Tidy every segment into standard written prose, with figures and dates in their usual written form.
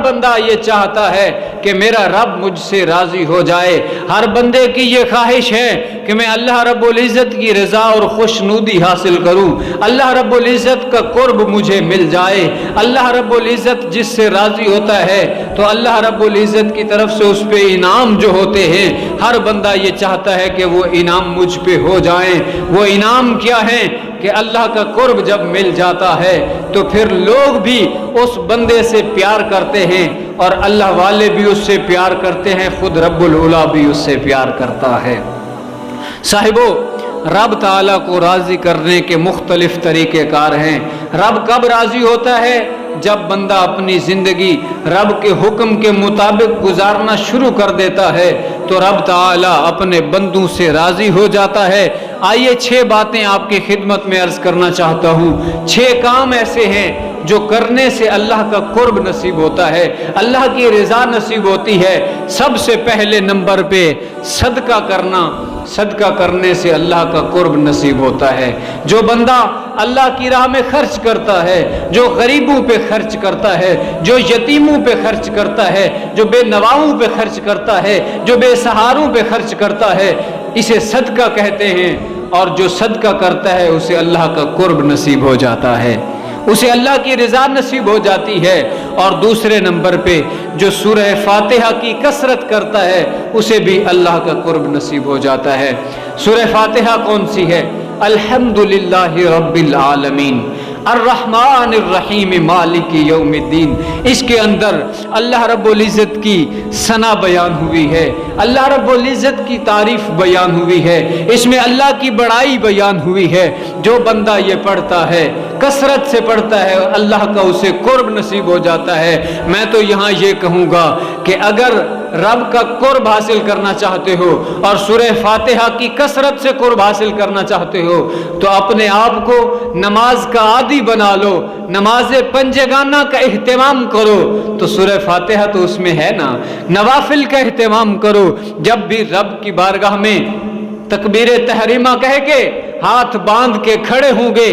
بندہ یہ چاہتا ہے کہ میرا رب مجھ سے راضی ہو جائے، ہر بندے کی یہ خواہش ہے کہ میں اللہ رب العزت کی رضا اور خوشنودی حاصل کروں، اللہ رب العزت کا قرب مجھے مل جائے۔ اللہ رب العزت جس سے راضی ہوتا ہے تو اللہ رب العزت کی طرف سے اس پہ انعام جو ہوتے ہیں، ہر بندہ یہ چاہتا ہے کہ وہ انعام مجھ پہ ہو جائیں۔ وہ انعام کیا ہے کہ اللہ کا قرب جب مل جاتا ہے تو پھر لوگ بھی اس بندے سے پیار کرتے ہیں اور اللہ والے بھی اس سے پیار کرتے ہیں، خود رب العلا بھی اس سے پیار کرتا ہے۔ صاحبو، رب تعالیٰ کو راضی کرنے کے مختلف طریقے کار ہیں۔ رب کب راضی ہوتا ہے؟ جب بندہ اپنی زندگی رب کے حکم کے مطابق گزارنا شروع کر دیتا ہے تو رب تعالیٰ اپنے بندوں سے راضی ہو جاتا ہے۔ آئیے 6 باتیں آپ کی خدمت میں عرض کرنا چاہتا ہوں۔ 6 کام ایسے ہیں جو کرنے سے اللہ کا قرب نصیب ہوتا ہے، اللہ کی رضا نصیب ہوتی ہے۔ سب سے پہلے نمبر پہ صدقہ کرنا، صدقہ کرنے سے اللہ کا قرب نصیب ہوتا ہے۔ جو بندہ اللہ کی راہ میں خرچ کرتا ہے، جو غریبوں پہ خرچ کرتا ہے، جو یتیموں پہ خرچ کرتا ہے، جو بے نواؤں پہ خرچ کرتا ہے، جو بے سہاروں پہ خرچ کرتا ہے، اسے صدقہ کہتے ہیں۔ اور جو صدقہ کرتا ہے اسے اللہ کا قرب نصیب ہو جاتا ہے، اسے اللہ کی رضا نصیب ہو جاتی ہے۔ اور دوسرے نمبر پہ جو سورہ فاتحہ کی کثرت کرتا ہے اسے بھی اللہ کا قرب نصیب ہو جاتا ہے۔ سورہ فاتحہ کون سی ہے؟ الحمدللہ رب العالمین الرحمن الرحیم مالک یوم الدین۔ اس کے اندر اللہ رب العزت کی ثنا بیان ہوئی ہے، اللہ رب العزت کی تعریف بیان ہوئی ہے، اس میں اللہ کی بڑائی بیان ہوئی ہے۔ جو بندہ یہ پڑھتا ہے، کثرت سے پڑھتا ہے، اللہ کا اسے قرب نصیب ہو جاتا ہے۔ میں تو یہاں یہ کہوں گا کہ اگر رب کا قرب حاصل کرنا چاہتے ہو اور سورہ فاتحہ کی کثرت سے قرب حاصل کرنا چاہتے ہو تو اپنے آپ کو نماز کا عادی بنا لو، نماز پنجگانہ کا اہتمام کرو۔ تو سورہ فاتحہ تو اس میں ہے نا، نوافل کا اہتمام کرو۔ جب بھی رب کی بارگاہ میں تکبیر تحریمہ کہہ کے ہاتھ باندھ کے کھڑے ہوں گے،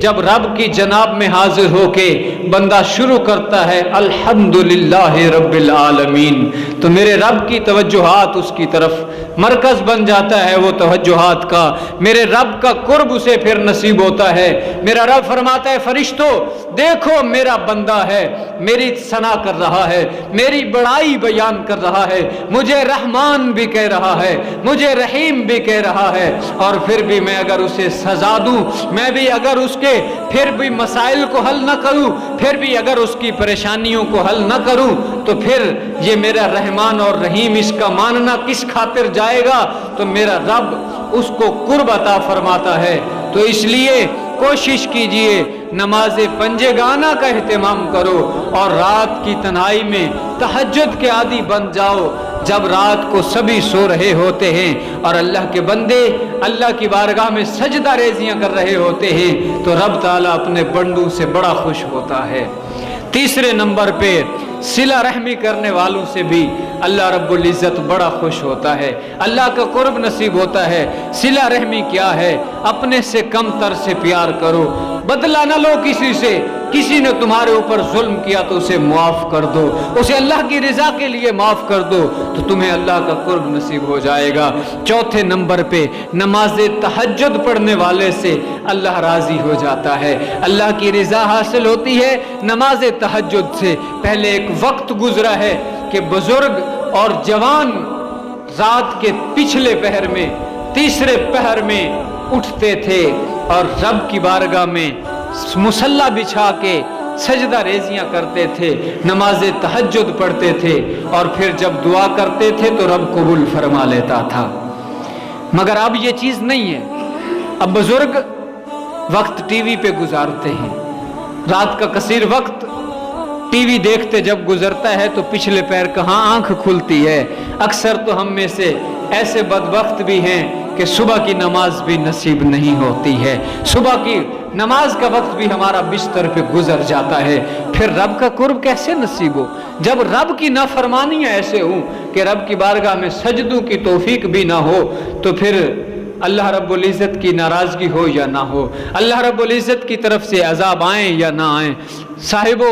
جب رب کی جناب میں حاضر ہو کے بندہ شروع کرتا ہے الحمدللہ رب العالمین، تو میرے رب کی توجہات اس کی طرف مرکز بن جاتا ہے وہ توجہات کا، میرے رب کا قرب اسے پھر نصیب ہوتا ہے۔ میرا رب فرماتا ہے فرشتو دیکھو میرا بندہ ہے، میری ثنا کر رہا ہے، میری بڑائی بیان کر رہا ہے، مجھے رحمان بھی کہہ رہا ہے، مجھے رحیم بھی کہہ رہا ہے، اور پھر بھی میں اگر اسے سزا دوں، میں بھی اگر اس کے پھر بھی مسائل کو حل نہ کروں، پھر بھی اگر اس کی پریشانیوں کو حل نہ کروں تو پھر یہ میرا رحمان اور رحیم اس کا ماننا کس خاطر جائے گا؟ تو میرا رب اس کو قرب عطا فرماتا ہے۔ تو اس لیے کوشش کیجئے نماز پنجگانہ کا اہتمام کرو اور رات کی تنہائی میں تہجد کے عادی بن جاؤ۔ جب رات کو سبھی سو رہے ہوتے ہیں اور اللہ کے بندے اللہ کی بارگاہ میں سجدہ ریزیاں کر رہے ہوتے ہیں تو رب تعالیٰ اپنے بندوں سے بڑا خوش ہوتا ہے۔ تیسرے نمبر پہ صلہ رحمی کرنے والوں سے بھی اللہ رب العزت بڑا خوش ہوتا ہے، اللہ کا قرب نصیب ہوتا ہے۔ صلہ رحمی کیا ہے؟ اپنے سے کم تر سے پیار کرو، بدلہ نہ لو کسی سے، کسی نے تمہارے اوپر ظلم کیا تو اسے معاف کر دو، اسے اللہ کی رضا کے لیے معاف کر دو تو تمہیں اللہ کا قرب نصیب ہو جائے گا۔ چوتھے نمبر پہ نماز تہجد پڑھنے والے سے اللہ راضی ہو جاتا ہے، اللہ کی رضا حاصل ہوتی ہے نماز تہجد سے۔ پہلے ایک وقت گزرا ہے کہ بزرگ اور جوان رات کے پچھلے پہر میں، تیسرے پہر میں اٹھتے تھے اور رب کی بارگاہ میں مصلی بچھا کے سجدہ ریزیاں کرتے تھے، نماز تہجد پڑھتے تھے، اور پھر جب دعا کرتے تھے تو رب قبول فرما لیتا تھا۔ مگر اب یہ چیز نہیں ہے، اب بزرگ وقت ٹی وی پہ گزارتے ہیں، رات کا کثیر وقت ٹی وی دیکھتے جب گزرتا ہے تو پچھلے پیر کہاں آنکھ کھلتی ہے۔ اکثر تو ہم میں سے ایسے بدبخت بھی ہیں کہ صبح کی نماز بھی نصیب نہیں ہوتی ہے، صبح کی نماز کا وقت بھی ہمارا بستر پہ گزر جاتا ہے، پھر رب کا قرب کیسے نصیب ہو؟ جب رب کی نافرمانیاں ایسے ہوں کہ رب کی بارگاہ میں سجدوں کی توفیق بھی نہ ہو تو پھر اللہ رب العزت کی ناراضگی ہو یا نہ ہو، اللہ رب العزت کی طرف سے عذاب آئیں یا نہ آئیں۔ صاحبو،